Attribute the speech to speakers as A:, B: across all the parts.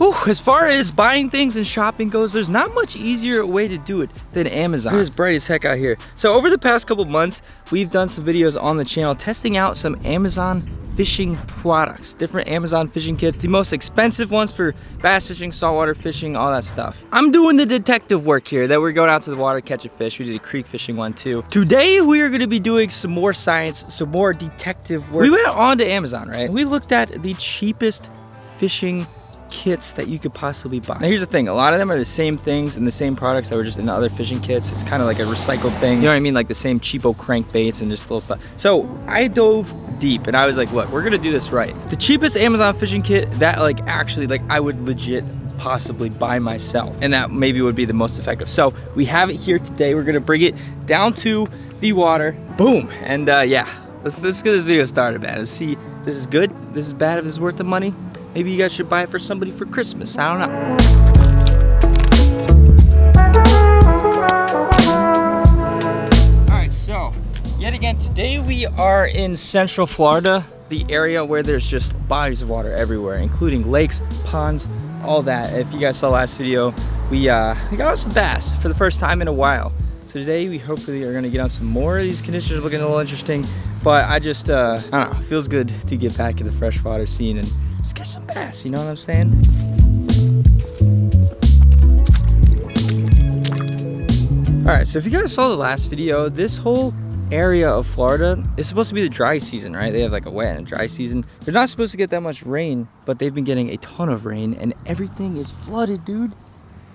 A: Whew, as far as buying things and shopping goes, there's not much easier way to do it than Amazon. It's bright as heck out here. So over the past couple months, we've done some videos on the channel testing out some Amazon fishing products, different Amazon fishing kits, the most expensive ones for bass fishing, saltwater fishing, all that stuff. I'm doing the detective work here, that we're going out to the water, catch a fish. We did a creek fishing one too. Today, we are gonna be doing some more science, some more detective work. We went on to Amazon, right? We looked at the cheapest fishing kits that you could possibly buy. Now here's the thing, a lot of them are the same things and the same products that were just in other fishing kits. It's kind of like a recycled thing, you know what I mean? Like the same cheapo crankbaits and just little stuff. So I dove deep and I was like, look, we're gonna do this right. The cheapest Amazon fishing kit that like actually like I would legit possibly buy myself, and that maybe would be the most effective. So we have it here today. We're gonna bring it down to the water, boom, and yeah, let's get this video started, man. Let's see, this is good, this is bad, if this is worth the money. Maybe you guys should buy it for somebody for Christmas. I don't know. All right, so yet again, today we are in Central Florida, the area where there's just bodies of water everywhere, including lakes, ponds, all that. If you guys saw last video, we got some bass for the first time in a while. So today we hopefully are gonna get on some more. These conditions are looking a little interesting, but I just, I don't know, it feels good to get back in the freshwater scene and just catch some bass, you know what I'm saying? All right, so if you guys saw the last video, this whole area of Florida is supposed to be the dry season, right? They have like a wet and a dry season. They're not supposed to get that much rain, but they've been getting a ton of rain and everything is flooded, dude.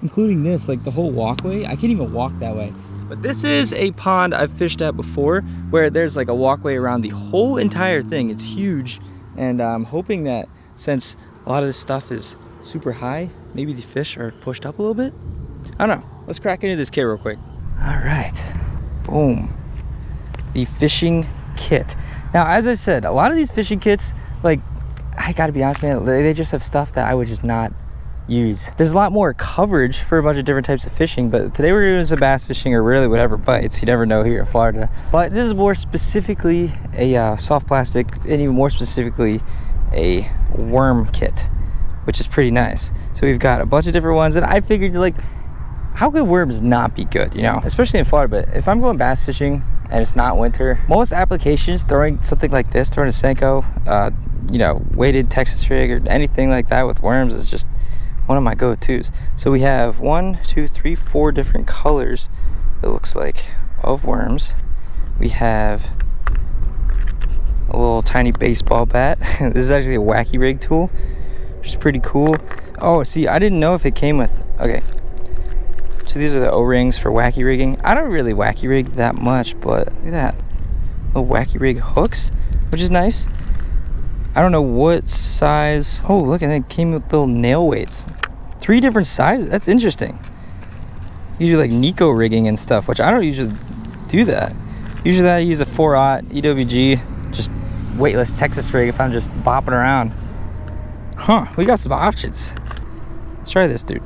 A: Including this, like the whole walkway. I can't even walk that way. But this is a pond I've fished at before where there's like a walkway around the whole entire thing. It's huge. And I'm hoping that since a lot of this stuff is super high, maybe the fish are pushed up a little bit. I don't know. Let's crack into this kit real quick. All right, boom. The fishing kit. Now, as I said, a lot of these fishing kits, like, I gotta be honest, man, they just have stuff that I would just not use. There's a lot more coverage for a bunch of different types of fishing, but today we're doing some bass fishing or really whatever bites. You never know here in Florida. But this is more specifically a soft plastic, and even more specifically, a worm kit, which is pretty nice. So we've got a bunch of different ones, and I figured, like, how could worms not be good, you know, especially in Florida? But if I'm going bass fishing and it's not winter, most applications, throwing something like this, throwing a Senko, you know, weighted Texas rig or anything like that with worms is just one of my go-tos. So we have 1, 2, 3, 4 different colors, it looks like, of worms. We have a little tiny baseball bat. This is actually a wacky rig tool, which is pretty cool. Oh, see, I didn't know if it came with, okay. So these are the O-rings for wacky rigging. I don't really wacky rig that much, but look at that. Little wacky rig hooks, which is nice. I don't know what size. Oh, look, and it came with little nail weights. 3 different sizes, that's interesting. You do like Nico rigging and stuff, which I don't usually do that. Usually I use a 4/0 EWG, just weightless Texas rig if I'm just bopping around. Huh, we got some options. Let's try this, dude.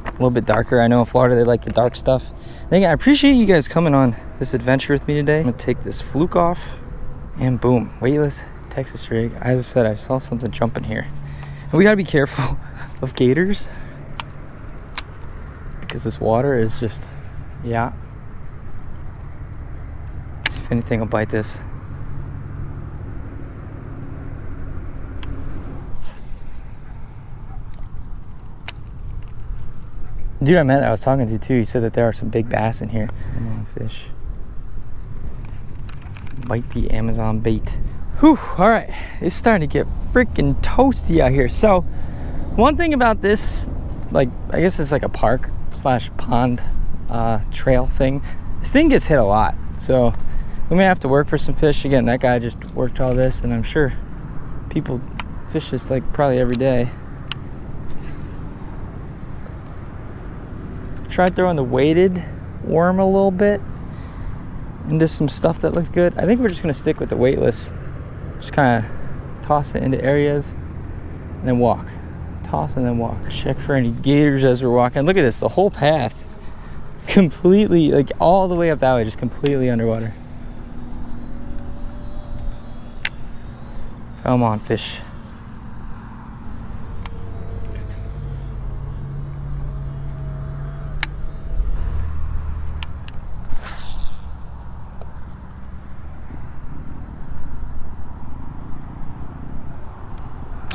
A: A little bit darker. I know in Florida they like the dark stuff. I appreciate you guys coming on this adventure with me today. I'm gonna take this fluke off and boom, weightless Texas rig. As I said, I saw something jumping here. And we gotta be careful of gators because this water is just, yeah. See if anything will bite this. Dude I met that I was talking to too, he said that there are some big bass in here. Come on, fish. Bite the Amazon bait. Whew, all right. It's starting to get freaking toasty out here. So, one thing about this, like, I guess it's like a park / pond trail thing. This thing gets hit a lot. So, we're gonna have to work for some fish. Again, that guy just worked all this, and I'm sure people fish this like probably every day. Tried throwing the weighted worm a little bit into some stuff that looked good. I think we're just gonna stick with the weightless. Just kind of toss it into areas and then walk. Toss and then walk. Check for any gators as we're walking. Look at this, the whole path completely, like all the way up that way, just completely underwater. Come on, fish.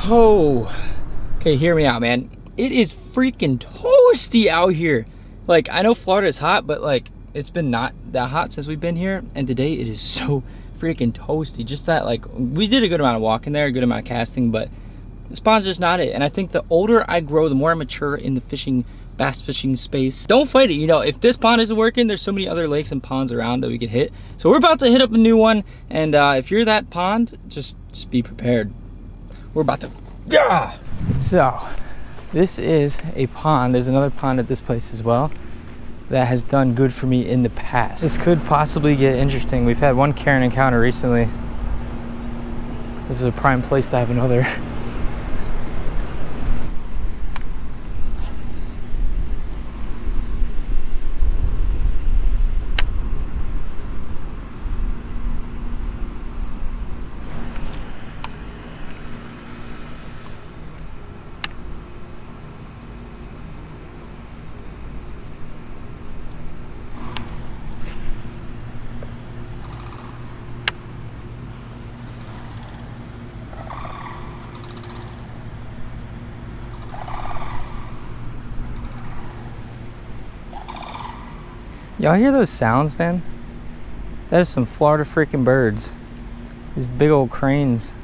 A: Oh, okay, hear me out, man. It is freaking toasty out here. Like, I know Florida is hot, but like, it's been not that hot since we've been here. And today it is so freaking toasty. Just that, like, we did a good amount of walking there, a good amount of casting, but this pond's just not it. And I think the older I grow, the more I mature in the fishing, bass fishing space. Don't fight it. You know, if this pond isn't working, there's so many other lakes and ponds around that we could hit. So we're about to hit up a new one. And if you're that pond, just be prepared. We're about to, yeah. So this is a pond. There's another pond at this place as well that has done good for me in the past. This could possibly get interesting. We've had one Karen encounter recently. This is a prime place to have another. Y'all hear those sounds, man? That is some Florida freaking birds. These big old cranes.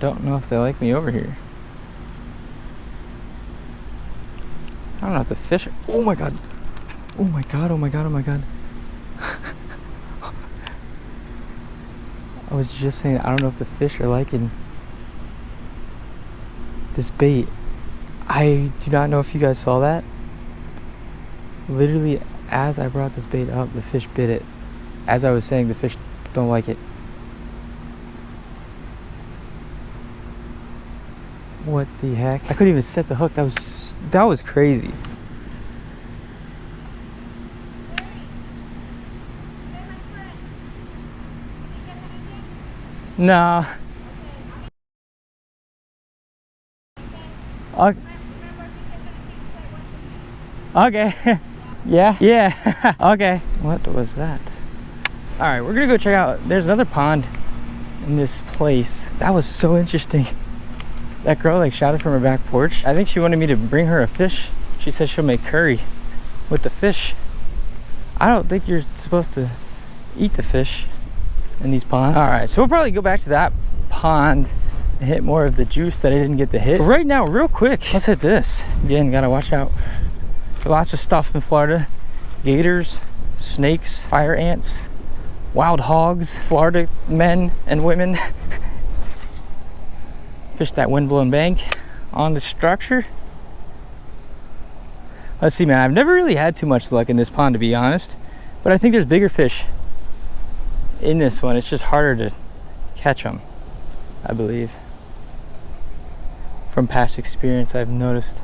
A: Don't know if they like me over here. I don't know if the fish are, oh my god. Oh my god, oh my god, oh my god. I was just saying, I don't know if the fish are liking this bait. I do not know if you guys saw that. Literally, as I brought this bait up, the fish bit it. As I was saying, the fish don't like it. What the heck? I couldn't even set the hook. That was crazy. Nah. Okay. Yeah. Okay. What was that? All right, we're gonna go check out. There's another pond in this place. That was so interesting. That girl like shouted from her back porch. I think she wanted me to bring her a fish. She said she'll make curry with the fish. I don't think you're supposed to eat the fish in these ponds. All right, so we'll probably go back to that pond and hit more of the juice that I didn't get to hit. But right now, real quick, let's hit this. Again, gotta watch out for lots of stuff in Florida. Gators, snakes, fire ants, wild hogs, Florida men and women. Fish that windblown bank on the structure. Let's see, man, I've never really had too much luck in this pond, to be honest, but I think there's bigger fish in this one. It's just harder to catch them, I believe. From past experience, I've noticed.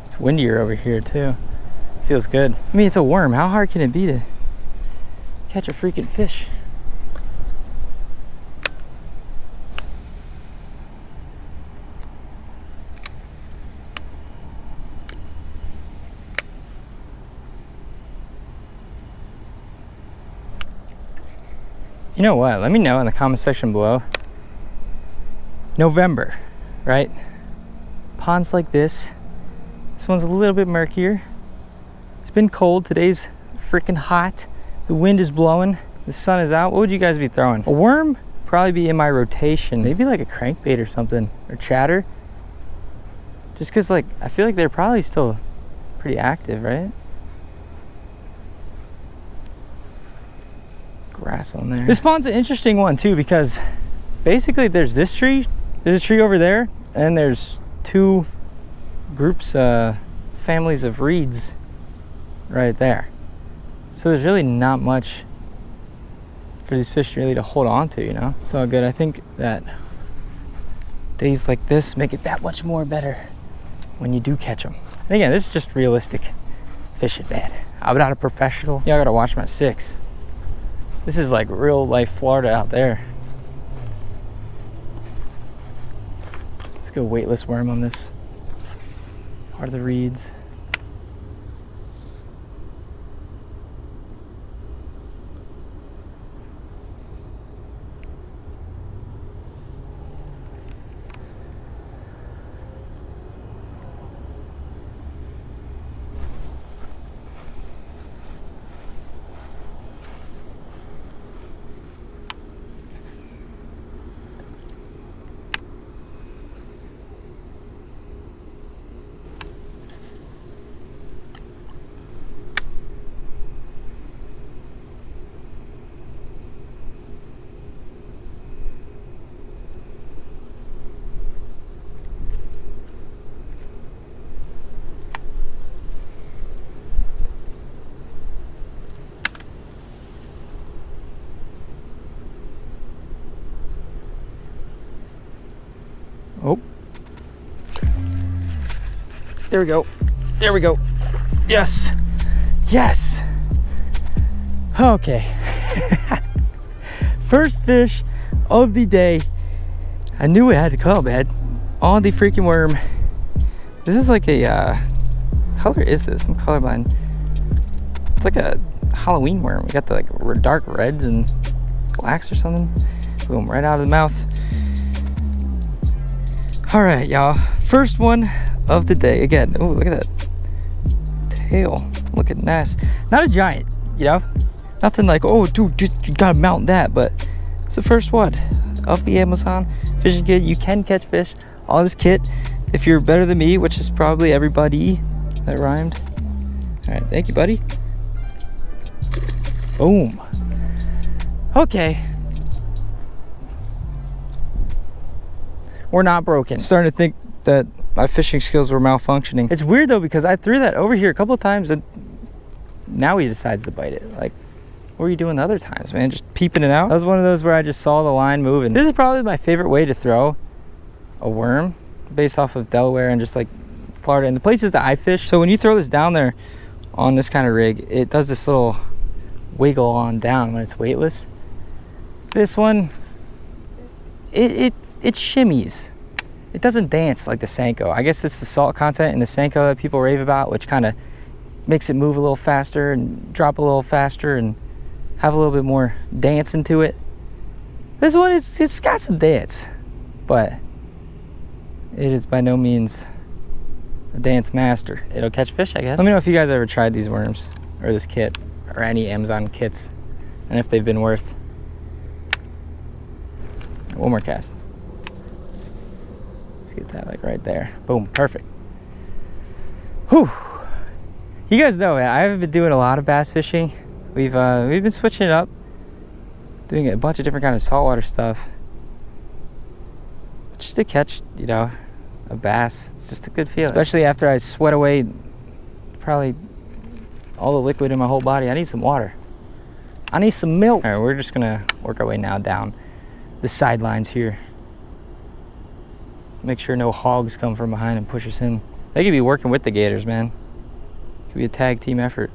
A: It's windier over here too. Feels good. I mean, it's a worm. How hard can it be to catch a freaking fish? You know what? Let me know in the comment section below. November, right? Ponds like this. This one's a little bit murkier. It's been cold. Today's freaking hot. The wind is blowing. The sun is out. What would you guys be throwing? A worm? Probably be in my rotation. Maybe like a crankbait or something, or chatter. Just because, like, I feel like they're probably still pretty active, right? Grass on there. This pond's an interesting one too, because basically there's this tree, there's a tree over there, and there's two groups, families of reeds right there. So there's really not much for these fish really to hold on to, you know? It's all good. I think that days like this make it that much more better when you do catch them. And again, this is just realistic fishing, man. I'm not a professional. Y'all gotta watch my 6. This is like real life Florida out there. Let's go weightless worm on this part of the reeds. There we go. There we go. Yes. Yes. Okay. First fish of the day. I knew it had to come, man. On the freaking worm. This is like a, color is this? I'm colorblind. It's like a Halloween worm. We got the like dark reds and blacks or something. Boom, right out of the mouth. All right, y'all. First one of the day. Again, oh, look at that tail. Look at Ness. Not a giant, you know? Nothing like, oh, dude, just, you gotta mount that. But it's the first one of the Amazon fishing kit. You can catch fish on this kit if you're better than me, which is probably everybody. That rhymed. All right, thank you, buddy. Boom. Okay. We're not broken. Starting to think that my fishing skills were malfunctioning. It's weird though, because I threw that over here a couple of times and now he decides to bite it. Like, what were you doing the other times, man? Just peeping it out? That was one of those where I just saw the line moving. This is probably my favorite way to throw a worm, based off of Delaware and just like Florida and the places that I fish. So when you throw this down there on this kind of rig, it does this little wiggle on down when it's weightless. This one, it shimmies. It doesn't dance like the Senko. I guess it's the salt content in the Senko that people rave about, which kind of makes it move a little faster and drop a little faster and have a little bit more dance into it. This one, it's got some dance, but it is by no means a dance master. It'll catch fish, I guess. Let me know if you guys ever tried these worms or this kit or any Amazon kits and if they've been worth. One more cast. Let's get that like right there. Boom, perfect. Whew. You guys know I've been doing a lot of bass fishing. We've been switching it up, doing a bunch of different kind of saltwater stuff. Just to catch, you know, a bass, it's just a good feeling. Especially after I sweat away probably all the liquid in my whole body. I need some water. I need some milk. All right, we're just gonna work our way now down the sidelines here. Make sure no hogs come from behind and push us in. They could be working with the gators, man. It could be a tag team effort.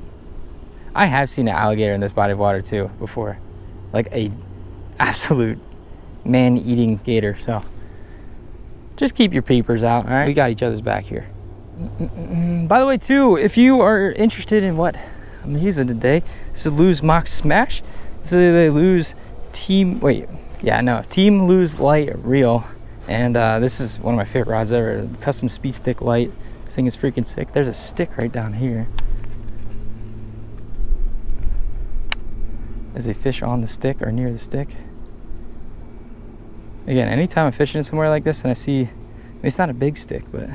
A: I have seen an alligator in this body of water too before, like a absolute man-eating gator. So just keep your peepers out, all right? We got each other's back here. By the way, too, if you are interested in what I'm using today, this is Lose Mock Smash. This is the Lose Team Lose Light Reel, and this is one of my favorite rods ever. Custom Speed Stick Light. This thing is freaking sick. There's a stick right down here. Is a fish on the stick or near the stick? Again, anytime I'm fishing somewhere like this and I see, it's not a big stick, but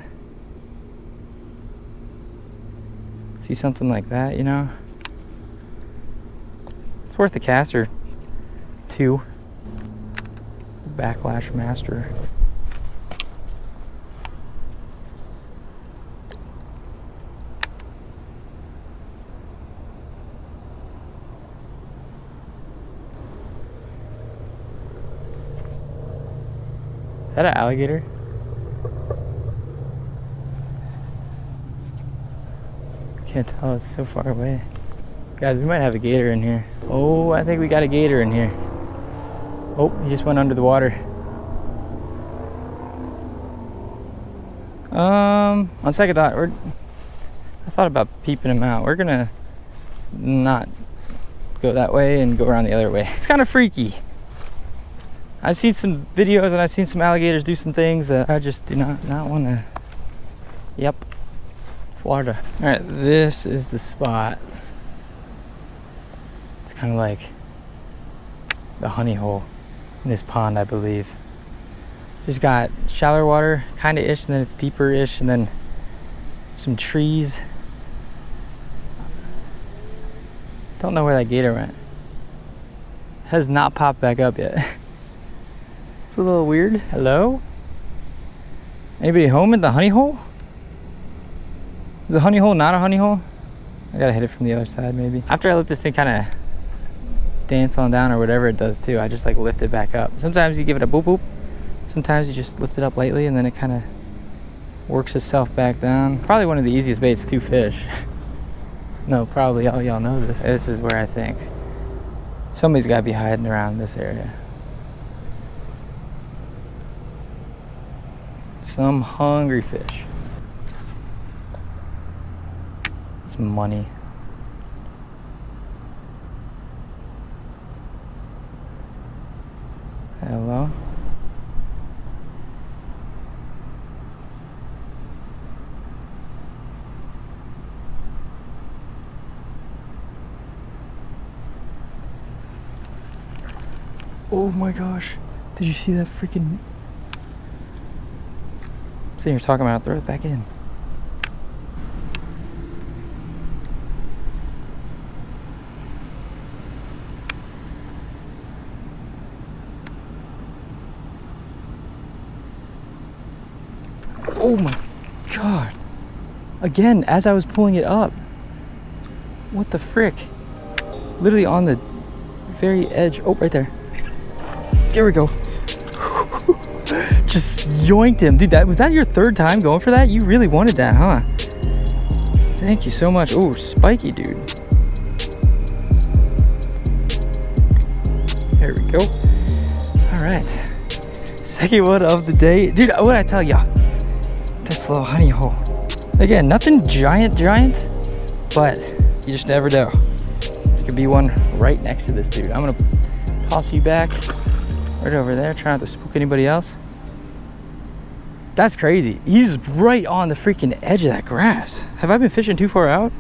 A: see something like that, you know, it's worth a cast or two. Backlash Master. Is that an alligator? Can't tell, it's so far away. Guys, we might have a gator in here. Oh, I think we got a gator in here. Oh, he just went under the water. On second thought, I thought about peeping him out. We're gonna not go that way and go around the other way. It's kind of freaky. I've seen some videos and I've seen some alligators do some things that I just do not want to. Yep, Florida. All right, this is the spot. It's kind of like the honey hole in this pond, I believe. Just got shallower water, kind of ish, and then it's deeper ish, and then some trees. Don't know where that gator went. Has not popped back up yet. It's a little weird. Hello? Anybody home in the honey hole? Is the honey hole not a honey hole? I gotta hit it from the other side maybe. After I let this thing kind of dance on down or whatever it does too, I just like lift it back up. Sometimes you give it a boop boop. Sometimes you just lift it up lightly and then it kind of works itself back down. Probably one of the easiest baits to fish. No, probably all y'all know this. This is where I think somebody's got to be hiding around this area. Some hungry fish. It's money. Hello? Oh my gosh. Did you see that freaking... I'm sitting here talking about it, throw it back in. Oh my god. Again, as I was pulling it up. What the frick? Literally on the very edge. Oh, right there. There we go. Just yoinked him. Dude, was that your third time going for that? You really wanted that, huh? Thank you so much. Oh, spiky, dude. There we go. All right. Second one of the day. Dude, what'd I tell ya? This little honey hole. Again, nothing giant, but you just never know. There could be one right next to this dude. I'm gonna toss you back right over there, try not to spook anybody else. That's crazy. He's right on the freaking edge of that grass. Have I been fishing too far out?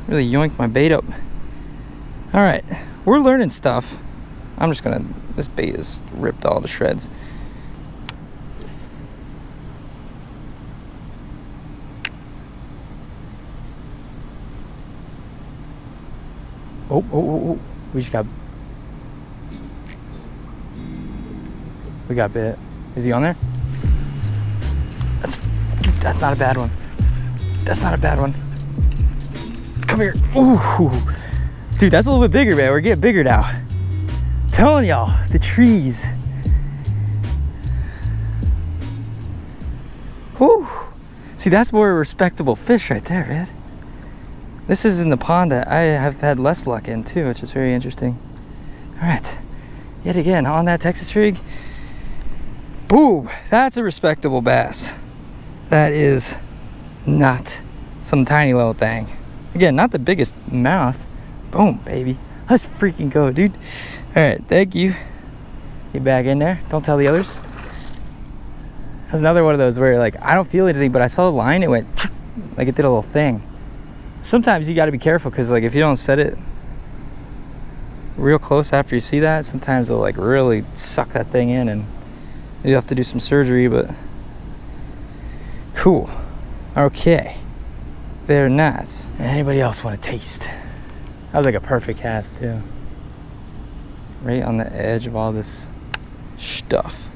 A: Really yoinked my bait up. All right, we're learning stuff. I'm just gonna, this bait is ripped all to shreds. Oh, we just got, we got bit. Is he on there? That's not a bad one. That's not a bad one. Come here. Ooh. Dude, that's a little bit bigger, man. We're getting bigger now. I'm telling y'all, the trees. Whew. See, that's more a respectable fish right there, man. This is in the pond that I have had less luck in too, which is very interesting. All right, yet again on that Texas rig. Boom, that's a respectable bass. That is not some tiny little thing. Again, not the biggest mouth. Boom, baby. Let's freaking go, dude. All right, thank you. Get back in there. Don't tell the others. That's another one of those where like, I don't feel anything, but I saw the line, it went like it did a little thing. Sometimes you got to be careful because like if you don't set it real close after you see that, sometimes it'll like really suck that thing in and you have to do some surgery, but cool. Okay, very nice. Anybody else want to taste? That was like a perfect cast too, right on the edge of all this stuff.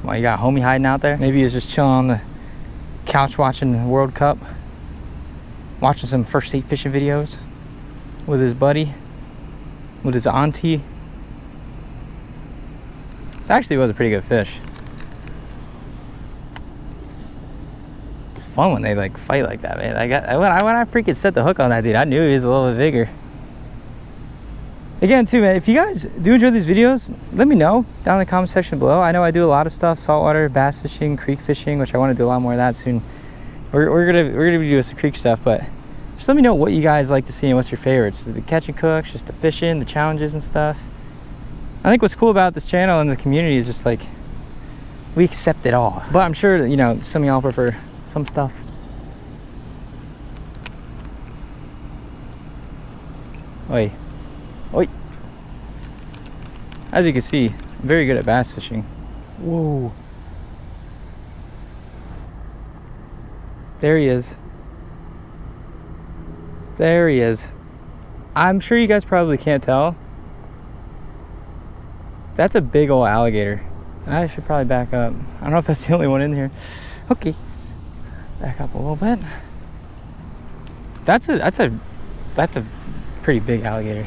A: Well, you got homie hiding out there? Maybe he's just chilling on the couch watching the World Cup, watching some First State Fishing videos with his buddy, with his auntie. It actually was a pretty good fish. It's fun when they like fight like that, man. When I freaking set the hook on that dude, I knew he was a little bit bigger. Again, too, man, if you guys do enjoy these videos, let me know down in the comment section below. I know I do a lot of stuff, saltwater, bass fishing, creek fishing, which I want to do a lot more of that soon. We're gonna be doing some creek stuff, but just let me know what you guys like to see and what's your favorites. The catch and cooks, just the fishing, the challenges and stuff. I think what's cool about this channel and the community is just like, we accept it all. But I'm sure that, you know, some of y'all prefer some stuff. Oi. Oi. As you can see, I'm very good at bass fishing. Whoa. There he is. There he is. I'm sure you guys probably can't tell. That's a big old alligator. I should probably back up. I don't know if that's the only one in here. Okay. Back up a little bit. That's a pretty big alligator.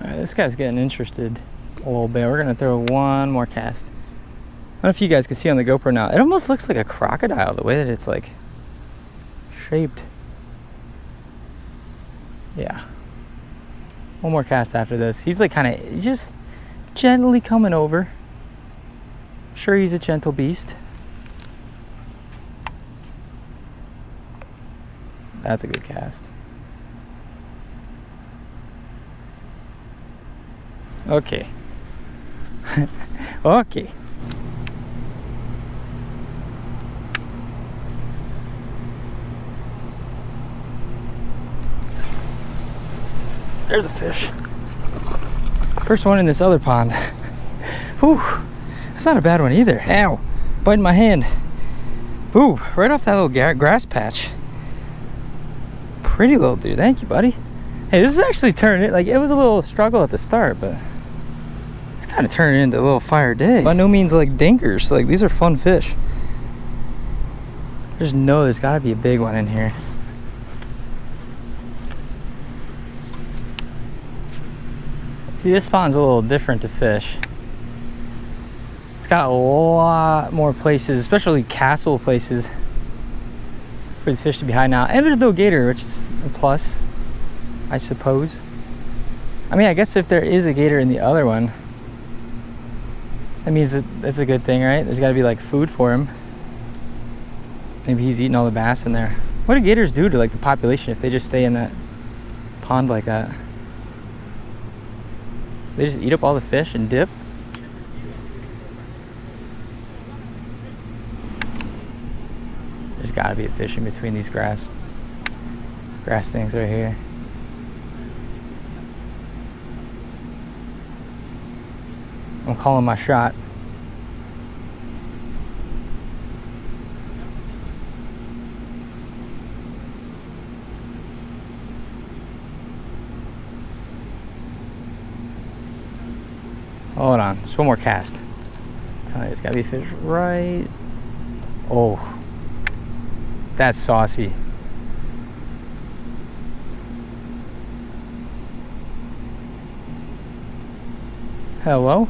A: All right, this guy's getting interested. a little bit. We're gonna throw one more cast. I don't know if you guys can see on the GoPro now. It almost looks like a crocodile, the way that it's like shaped. Yeah. One more cast after this. He's like kind of just gently coming over. I'm sure he's a gentle beast. That's a good cast. Okay. Okay. There's a fish. First one in this other pond. Whew. That's not a bad one either. Ow. Biting my hand. Ooh, right off that little grass patch. Pretty little dude. Thank you, buddy. Hey, this is actually turning it. Like, it was a little struggle at the start, but it's kind of turning into a little fire day. By no means like dinkers. Like, these are fun fish. There's gotta be a big one in here. See, this pond's a little different to fish. It's got a lot more places, especially castle places, for these fish to be hiding out. And there's no gator, which is a plus, I suppose. I mean, I guess if there is a gator in the other one, that means that that's a good thing, right? There's got to be like food for him. Maybe he's eating all the bass in there. What do gators do to like the population if they just stay in that pond like that? They just eat up all the fish and dip? There's gotta be a fish in between these grass things right here. I'm calling my shot. Hold on, just one more cast. I'm telling you, there's gotta be a fish right. Oh, that's saucy. Hello?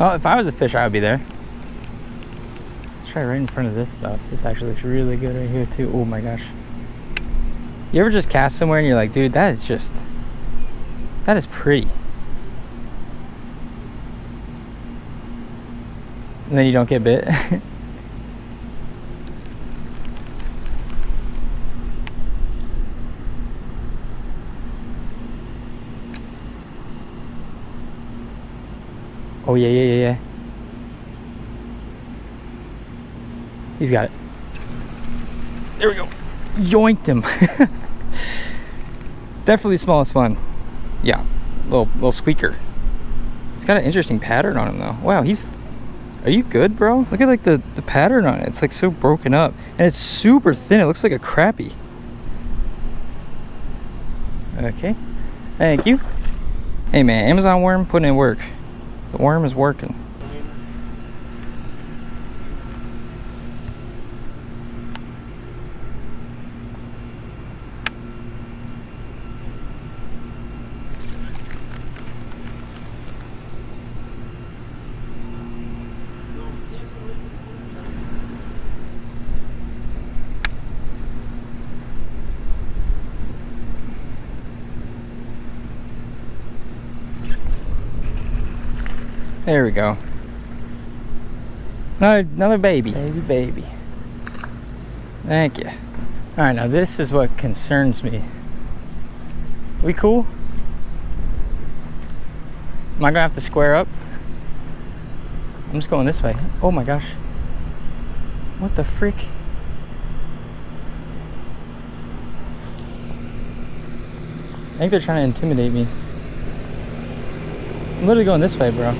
A: Oh, if I was a fish, I would be there. Let's try right in front of this stuff. This actually looks really good right here too. Oh my gosh. You ever just cast somewhere and you're like, dude, that is pretty. And then you don't get bit. Oh yeah. He's got it. There we go. Yoinked him. Definitely smallest one. Yeah, little squeaker. He's got an interesting pattern on him though. Wow, are you good, bro? Look at like the pattern on it. It's like so broken up. And it's super thin. It looks like a crappie. Okay. Thank you. Hey man, Amazon worm putting in work. The worm is working. There we go. Another baby. Baby. Thank you. Alright, now this is what concerns me. We cool? Am I gonna have to square up? I'm just going this way. Oh my gosh. What the frick? I think they're trying to intimidate me. I'm literally going this way, bro.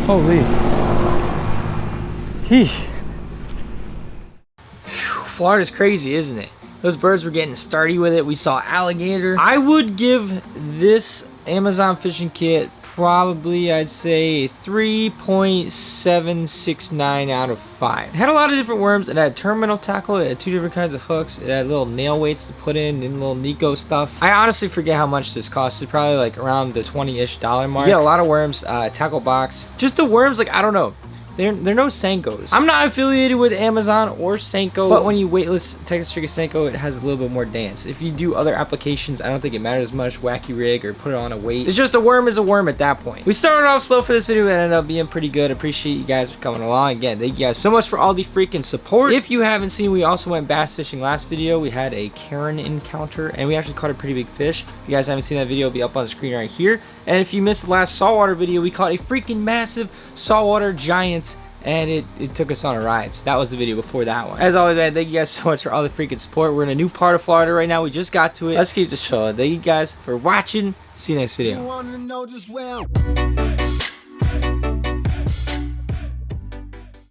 A: Holy. Heesh. Florida's crazy, isn't it? Those birds were getting sturdy with it. We saw alligator. I would give this Amazon fishing kit probably, I'd say, 3.769 out of 5. It had a lot of different worms. It had terminal tackle. It had 2 different kinds of hooks. It had little nail weights to put in and little Nico stuff. I honestly forget how much this cost. It's probably like around the $20-ish mark. You get a lot of worms, tackle box. Just the worms, like, I don't know. They're no Senkos. I'm not affiliated with Amazon or Senko, but when you weightless Texas Trick Senko, it has a little bit more dance. If you do other applications, I don't think it matters much. Wacky rig or put it on a weight. It's just a worm is a worm at that point. We started off slow for this video, but it ended up being pretty good. Appreciate you guys for coming along. Again, thank you guys so much for all the freaking support. If you haven't seen, we also went bass fishing last video. We had a Karen encounter, and we actually caught a pretty big fish. If you guys haven't seen that video, it'll be up on the screen right here. And if you missed the last saltwater video, we caught a freaking massive saltwater giant, and it took us on a ride. So that was the video before that one. As always, man, thank you guys so much for all the freaking support. We're in a new part of Florida right now. We just got to it. Let's keep the show. Thank you guys for watching. See you next video.